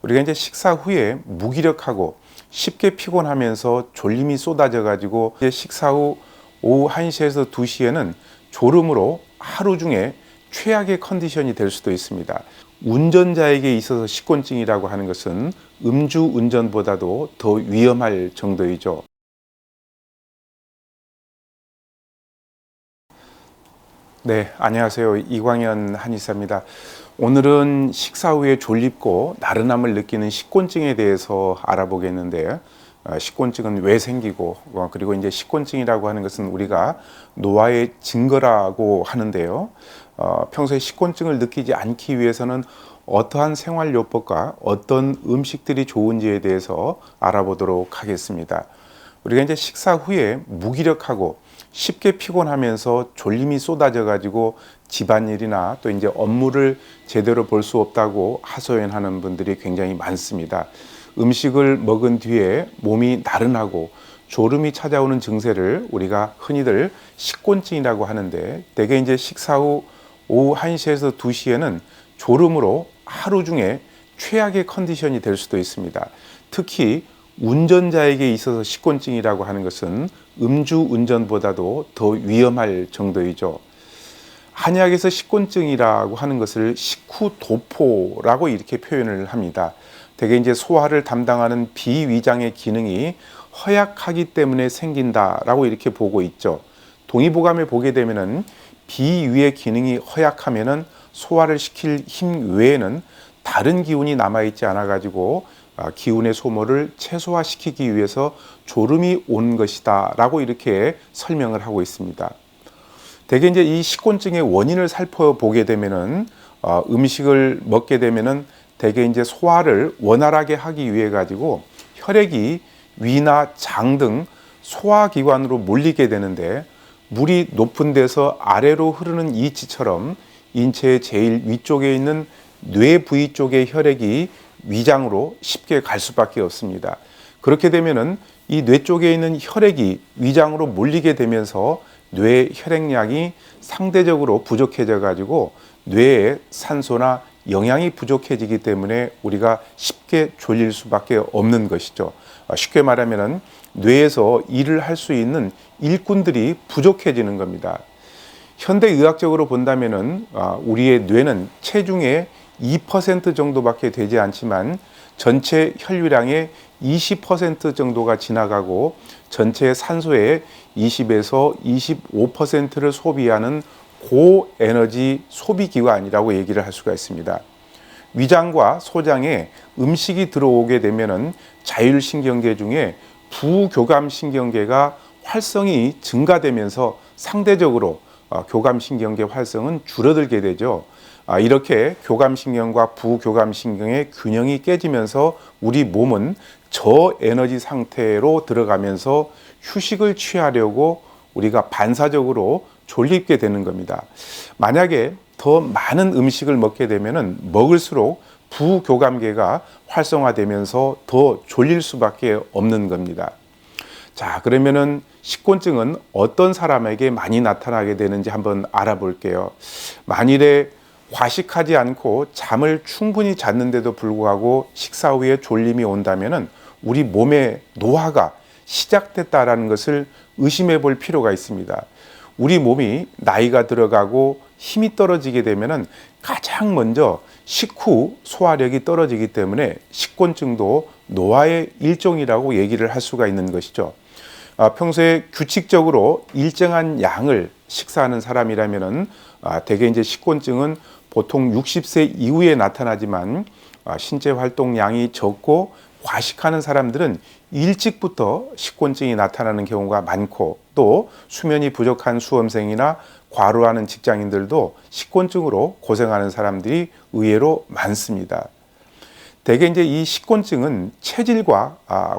우리가 이제 식사 후에 무기력하고 쉽게 피곤하면서 졸림이 쏟아져 가지고 이제 식사 후 오후 1시에서 2시에는 졸음으로 하루 중에 최악의 컨디션이 될 수도 있습니다. 운전자에게 있어서 식곤증이라고 하는 것은 음주 운전보다도 더 위험할 정도이죠. 네, 안녕하세요. 이광현 한의사입니다. 오늘은 식사 후에 졸립고 나른함을 느끼는 식곤증에 대해서 알아보겠는데, 식곤증은 왜 생기고, 그리고 이제 식곤증이라고 하는 것은 우리가 노화의 증거라고 하는데요. 평소에 식곤증을 느끼지 않기 위해서는 어떠한 생활요법과 어떤 음식들이 좋은지에 대해서 알아보도록 하겠습니다. 우리가 이제 식사 후에 무기력하고 쉽게 피곤하면서 졸림이 쏟아져 가지고 집안일이나 또 이제 업무를 제대로 볼 수 없다고 하소연하는 분들이 굉장히 많습니다. 음식을 먹은 뒤에 몸이 나른하고 졸음이 찾아오는 증세를 우리가 흔히들 식곤증이라고 하는데, 대개 이제 식사 후 오후 1시에서 2시에는 졸음으로 하루 중에 최악의 컨디션이 될 수도 있습니다. 특히 운전자에게 있어서 식곤증이라고 하는 것은 음주 운전보다도 더 위험할 정도이죠. 한의학에서 식곤증이라고 하는 것을 식후도포라고 이렇게 표현을 합니다. 대개 이제 소화를 담당하는 비위장의 기능이 허약하기 때문에 생긴다라고 이렇게 보고 있죠. 동의보감에 보게 되면은 비위의 기능이 허약하면은 소화를 시킬 힘 외에는 다른 기운이 남아있지 않아 가지고 기운의 소모를 최소화시키기 위해서 졸음이 온 것이다 라고 이렇게 설명을 하고 있습니다. 대개 이제 이 식곤증의 원인을 살펴보게 되면은 음식을 먹게 되면은 대개 이제 소화를 원활하게 하기 위해 가지고 혈액이 위나 장 등 소화기관으로 몰리게 되는데, 물이 높은 데서 아래로 흐르는 이치처럼 인체의 제일 위쪽에 있는 뇌 부위 쪽의 혈액이 위장으로 쉽게 갈 수밖에 없습니다. 그렇게 되면은 이 뇌 쪽에 있는 혈액이 위장으로 몰리게 되면서 뇌 혈액량이 상대적으로 부족해져 가지고 뇌에 산소나 영양이 부족해지기 때문에 우리가 쉽게 졸릴 수밖에 없는 것이죠. 쉽게 말하면은 뇌에서 일을 할 수 있는 일꾼들이 부족해지는 겁니다. 현대 의학적으로 본다면은 우리의 뇌는 체중의 2% 정도밖에 되지 않지만 전체 혈류량의 20% 정도가 지나가고 전체 산소의 20에서 25%를 소비하는 고에너지 소비기관이라고 얘기를 할 수가 있습니다. 위장과 소장에 음식이 들어오게 되면은 자율신경계 중에 부교감신경계가 활성이 증가되면서 상대적으로 교감신경계 활성은 줄어들게 되죠. 이렇게 교감신경과 부교감신경의 균형이 깨지면서 우리 몸은 저에너지 상태로 들어가면서 휴식을 취하려고 우리가 반사적으로 졸립게 되는 겁니다. 만약에 더 많은 음식을 먹게 되면은 먹을수록 부교감계가 활성화되면서 더 졸릴 수밖에 없는 겁니다. 자, 그러면은 식곤증은 어떤 사람에게 많이 나타나게 되는지 한번 알아볼게요. 만일에 과식하지 않고 잠을 충분히 잤는데도 불구하고 식사 후에 졸림이 온다면은 우리 몸의 노화가 시작됐다라는 것을 의심해 볼 필요가 있습니다. 우리 몸이 나이가 들어가고 힘이 떨어지게 되면은 가장 먼저 식후 소화력이 떨어지기 때문에 식곤증도 노화의 일종이라고 얘기를 할 수가 있는 것이죠. 평소에 규칙적으로 일정한 양을 식사하는 사람이라면은 대개 이제 식곤증은 보통 60세 이후에 나타나지만 신체 활동량이 적고 과식하는 사람들은 일찍부터 식곤증이 나타나는 경우가 많고, 또 수면이 부족한 수험생이나 과로하는 직장인들도 식곤증으로 고생하는 사람들이 의외로 많습니다. 대개 이제 이 식곤증은 체질과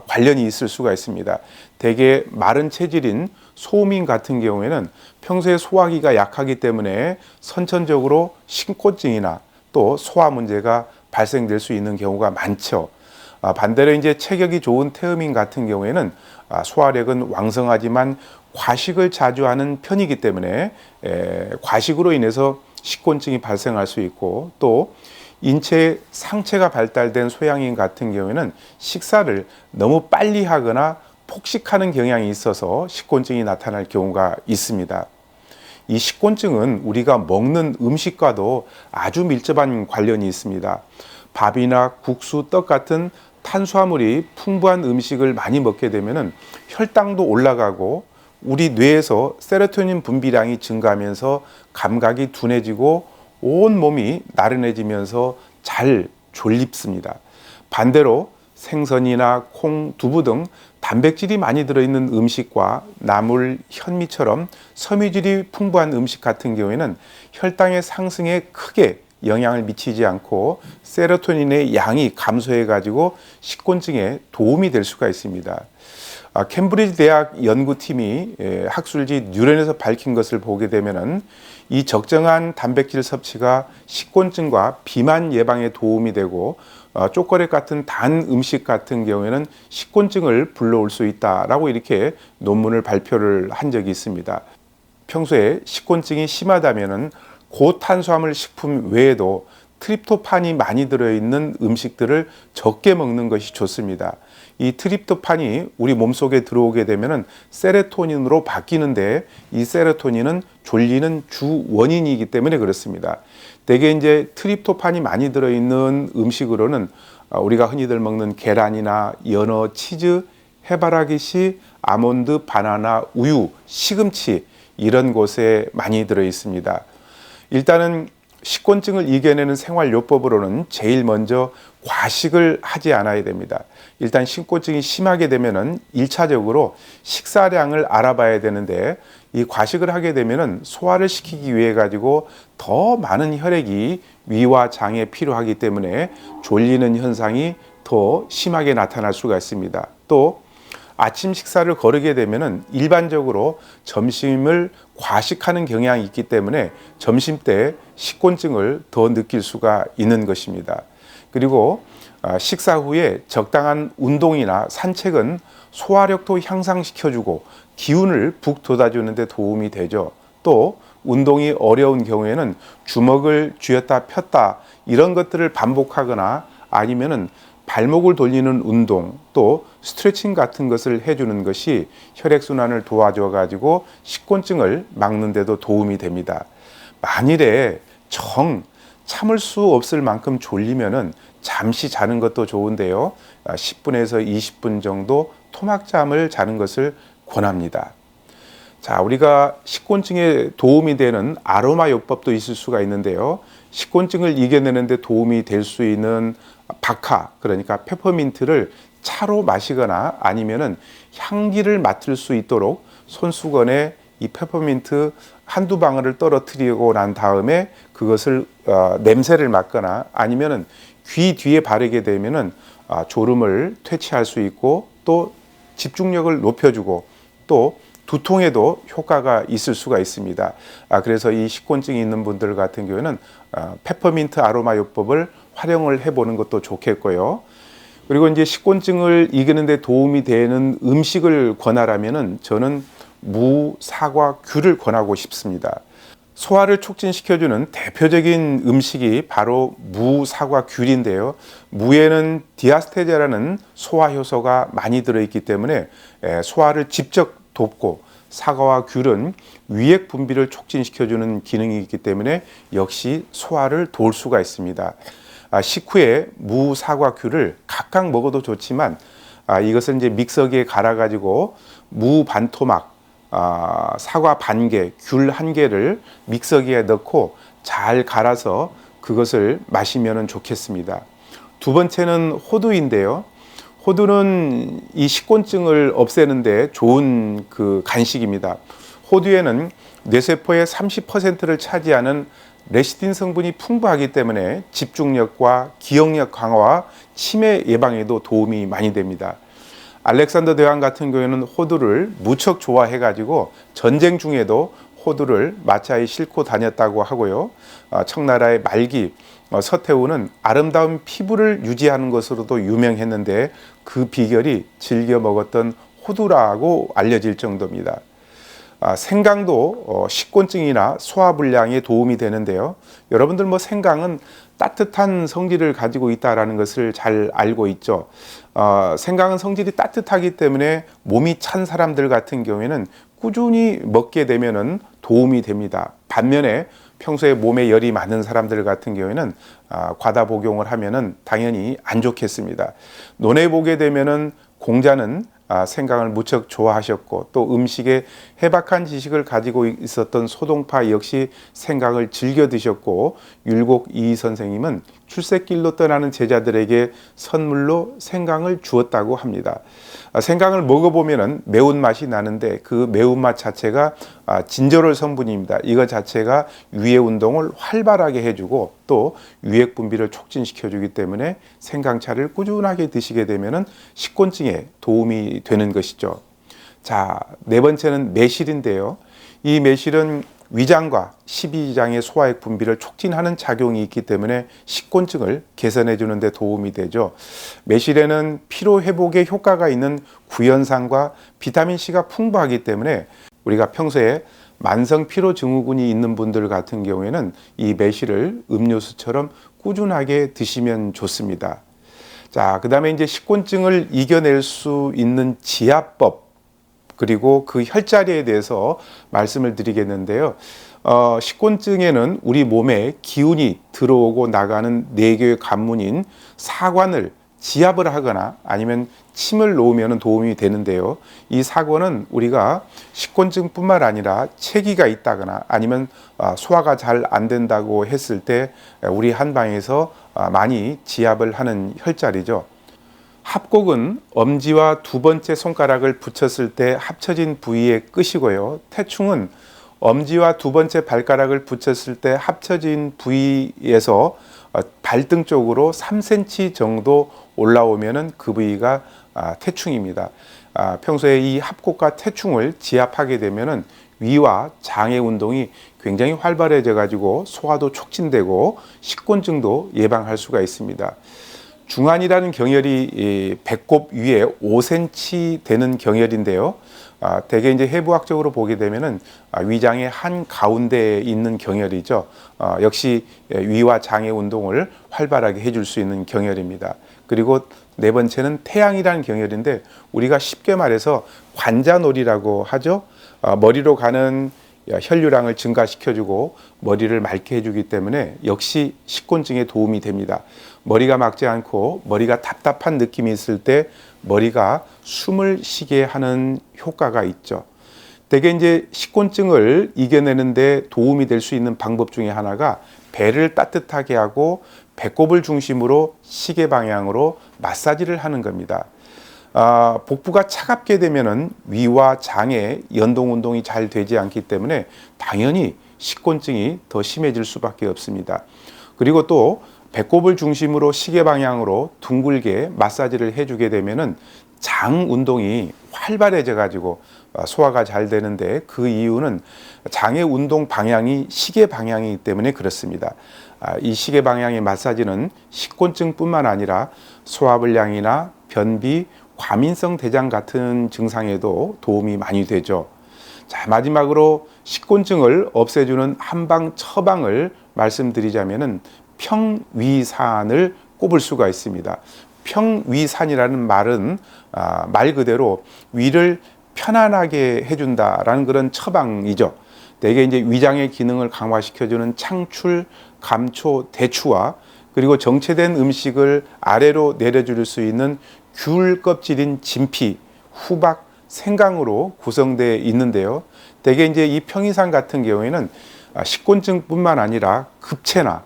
관련이 있을 수가 있습니다. 대개 마른 체질인 소민 같은 경우에는 평소에 소화기가 약하기 때문에 선천적으로 식곤증이나 또 소화 문제가 발생될 수 있는 경우가 많죠. 반대로 이제 체격이 좋은 태음인 같은 경우에는 소화력은 왕성하지만 과식을 자주 하는 편이기 때문에 과식으로 인해서 식곤증이 발생할 수 있고, 또 인체에 상체가 발달된 소양인 같은 경우에는 식사를 너무 빨리 하거나 폭식하는 경향이 있어서 식곤증이 나타날 경우가 있습니다. 이 식곤증은 우리가 먹는 음식과도 아주 밀접한 관련이 있습니다. 밥이나 국수, 떡 같은 탄수화물이 풍부한 음식을 많이 먹게 되면 혈당도 올라가고 우리 뇌에서 세로토닌 분비량이 증가하면서 감각이 둔해지고 온 몸이 나른해지면서 잘 졸립습니다. 반대로 생선이나 콩, 두부 등 단백질이 많이 들어있는 음식과 나물, 현미처럼 섬유질이 풍부한 음식 같은 경우에는 혈당의 상승에 크게 영향을 미치지 않고 세로토닌의 양이 감소해 가지고 식곤증에 도움이 될 수가 있습니다. 캠브리지 대학 연구팀이 학술지 뉴런에서 밝힌 것을 보게 되면은 이 적정한 단백질 섭취가 식곤증과 비만 예방에 도움이 되고 초콜릿 같은 단 음식 같은 경우에는 식곤증을 불러올 수 있다라고 이렇게 논문을 발표를 한 적이 있습니다. 평소에 식곤증이 심하다면은 고탄수화물 식품 외에도 트립토판이 많이 들어있는 음식들을 적게 먹는 것이 좋습니다. 이 트립토판이 우리 몸속에 들어오게 되면 세로토닌으로 바뀌는데 이 세로토닌은 졸리는 주 원인이기 때문에 그렇습니다. 대개 이제 트립토판이 많이 들어있는 음식으로는 우리가 흔히들 먹는 계란이나 연어, 치즈, 해바라기 씨, 아몬드, 바나나, 우유, 시금치 이런 곳에 많이 들어 있습니다. 일단은 식곤증을 이겨내는 생활요법으로는 제일 먼저 과식을 하지 않아야 됩니다. 일단 식곤증이 심하게 되면은 1차적으로 식사량을 알아봐야 되는데 이 과식을 하게 되면은 소화를 시키기 위해 가지고 더 많은 혈액이 위와 장에 필요하기 때문에 졸리는 현상이 더 심하게 나타날 수가 있습니다. 또 아침 식사를 거르게 되면은 일반적으로 점심을 과식하는 경향이 있기 때문에 점심 때 식곤증을 더 느낄 수가 있는 것입니다. 그리고 식사 후에 적당한 운동이나 산책은 소화력도 향상시켜주고 기운을 북돋아주는 데 도움이 되죠. 또 운동이 어려운 경우에는 주먹을 쥐었다 폈다 이런 것들을 반복하거나 아니면은 발목을 돌리는 운동 또 스트레칭 같은 것을 해주는 것이 혈액순환을 도와줘 가지고 식곤증을 막는 데도 도움이 됩니다. 만일에 참을 수 없을 만큼 졸리면은 잠시 자는 것도 좋은데요. 10분에서 20분 정도 토막잠을 자는 것을 권합니다. 자, 우리가 식곤증에 도움이 되는 아로마 요법도 있을 수가 있는데요. 식곤증을 이겨내는 데 도움이 될 수 있는 박하, 그러니까 페퍼민트를 차로 마시거나 아니면은 향기를 맡을 수 있도록 손수건에 이 페퍼민트 한두 방울을 떨어뜨리고 난 다음에 그것을 냄새를 맡거나 아니면은 귀 뒤에 바르게 되면은 졸음을 퇴치할 수 있고 또 집중력을 높여주고 또 두통에도 효과가 있을 수가 있습니다. 그래서 이 식곤증이 있는 분들 같은 경우에는 페퍼민트 아로마 요법을 활용을 해보는 것도 좋겠고요. 그리고 이제 식곤증을 이기는 데 도움이 되는 음식을 권하라면은 저는 무, 사과, 귤을 권하고 싶습니다. 소화를 촉진시켜주는 대표적인 음식이 바로 무, 사과, 귤인데요. 무에는 디아스테제라는 소화 효소가 많이 들어있기 때문에 소화를 직접 돕고 사과와 귤은 위액 분비를 촉진시켜주는 기능이 있기 때문에 역시 소화를 도울 수가 있습니다. 식후에 무, 사과, 귤을 각각 먹어도 좋지만 이것을 이제 믹서기에 갈아가지고 무 반 토막, 사과 반 개, 귤 한 개를 믹서기에 넣고 잘 갈아서 그것을 마시면 좋겠습니다. 두 번째는 호두인데요. 호두는 이 식곤증을 없애는데 좋은 그 간식입니다. 호두에는 뇌세포의 30%를 차지하는 레시틴 성분이 풍부하기 때문에 집중력과 기억력 강화와 치매 예방에도 도움이 많이 됩니다. 알렉산더 대왕 같은 경우에는 호두를 무척 좋아해 가지고 전쟁 중에도 호두를 마차에 싣고 다녔다고 하고요. 청나라의 말기 서태후는 아름다운 피부를 유지하는 것으로도 유명했는데 그 비결이 즐겨 먹었던 호두라고 알려질 정도입니다. 생강도 식곤증이나 소화불량에 도움이 되는데요. 여러분들 뭐 생강은 따뜻한 성질을 가지고 있다라는 것을 잘 알고 있죠. 생강은 성질이 따뜻하기 때문에 몸이 찬 사람들 같은 경우에는 꾸준히 먹게 되면은 도움이 됩니다. 반면에 평소에 몸에 열이 많은 사람들 같은 경우에는 과다 복용을 하면은 당연히 안 좋겠습니다. 논해 보게 되면은 공자는 생강을 무척 좋아하셨고 또 음식에 해박한 지식을 가지고 있었던 소동파 역시 생강을 즐겨 드셨고 율곡 이이 선생님은 출세길로 떠나는 제자들에게 선물로 생강을 주었다고 합니다. 생강을 먹어보면 매운맛이 나는데 그 매운맛 자체가 진저롤 성분입니다. 이거 자체가 위해 운동을 활발하게 해주고 또 유액 분비를 촉진시켜주기 때문에 생강차를 꾸준하게 드시게 되면 식곤증에 도움이 되는 것이죠. 자, 네 번째는 매실인데요. 이 매실은 위장과 십이지장의 소화액 분비를 촉진하는 작용이 있기 때문에 식곤증을 개선해 주는 데 도움이 되죠. 매실에는 피로 회복에 효과가 있는 구연산과 비타민C가 풍부하기 때문에 우리가 평소에 만성 피로 증후군이 있는 분들 같은 경우에는 이 매실을 음료수처럼 꾸준하게 드시면 좋습니다. 자, 그다음에 이제 식곤증을 이겨낼 수 있는 지압법 그리고 그 혈자리에 대해서 말씀을 드리겠는데요. 식곤증에는 우리 몸에 기운이 들어오고 나가는 네 개의 관문인 사관을 지압을 하거나 아니면 침을 놓으면 도움이 되는데요. 이 사관은 우리가 식곤증뿐만 아니라 체기가 있다거나 아니면 소화가 잘 안 된다고 했을 때 우리 한방에서 많이 지압을 하는 혈자리죠. 합곡은 엄지와 두 번째 손가락을 붙였을 때 합쳐진 부위의 끝이고요. 태충은 엄지와 두 번째 발가락을 붙였을 때 합쳐진 부위에서 발등 쪽으로 3cm 정도 올라오면 그 부위가 태충입니다. 평소에 이 합곡과 태충을 지압하게 되면 위와 장의 운동이 굉장히 활발해져 가지고 소화도 촉진되고 식곤증도 예방할 수가 있습니다. 중환이라는 경혈이 배꼽 위에 5cm 되는 경혈인데요. 대개 이제 해부학적으로 보게 되면은 위장의 한 가운데에 있는 경혈이죠. 역시 위와 장의 운동을 활발하게 해줄 수 있는 경혈입니다. 그리고 네 번째는 태양이라는 경혈인데 우리가 쉽게 말해서 관자놀이라고 하죠. 머리로 가는 혈류량을 증가시켜주고 머리를 맑게 해주기 때문에 역시 식곤증에 도움이 됩니다. 머리가 맑지 않고 머리가 답답한 느낌이 있을 때 머리가 숨을 쉬게 하는 효과가 있죠. 대개 이제 식곤증을 이겨내는데 도움이 될 수 있는 방법 중에 하나가 배를 따뜻하게 하고 배꼽을 중심으로 시계 방향으로 마사지를 하는 겁니다. 복부가 차갑게 되면은 위와 장의 연동 운동이 잘 되지 않기 때문에 당연히 식곤증이 더 심해질 수밖에 없습니다. 그리고 또 배꼽을 중심으로 시계 방향으로 둥글게 마사지를 해주게 되면은 장 운동이 활발해져 가지고 소화가 잘 되는데 그 이유는 장의 운동 방향이 시계 방향이기 때문에 그렇습니다. 이 시계 방향의 마사지는 식곤증뿐만 아니라 소화불량이나 변비, 과민성 대장 같은 증상에도 도움이 많이 되죠. 자, 마지막으로 식곤증을 없애주는 한방 처방을 말씀드리자면은 평위산을 꼽을 수가 있습니다. 평위산이라는 말은 말 그대로 위를 편안하게 해준다라는 그런 처방이죠. 대개 이제 위장의 기능을 강화시켜주는 창출, 감초, 대추와 그리고 정체된 음식을 아래로 내려줄 수 있는 귤 껍질인 진피, 후박, 생강으로 구성되어 있는데요. 대개 이제 이 평이산 같은 경우에는 식곤증뿐만 아니라 급체나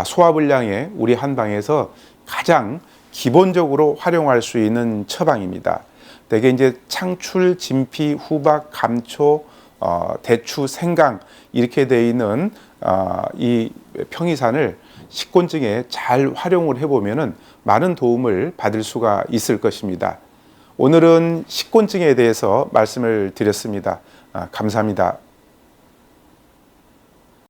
소화불량에 우리 한방에서 가장 기본적으로 활용할 수 있는 처방입니다. 대개 이제 창출, 진피, 후박, 감초, 대추, 생강 이렇게 되어 있는 이 평이산을 식곤증에 잘 활용을 해보면은 많은 도움을 받을 수가 있을 것입니다. 오늘은 식곤증에 대해서 말씀을 드렸습니다. 감사합니다.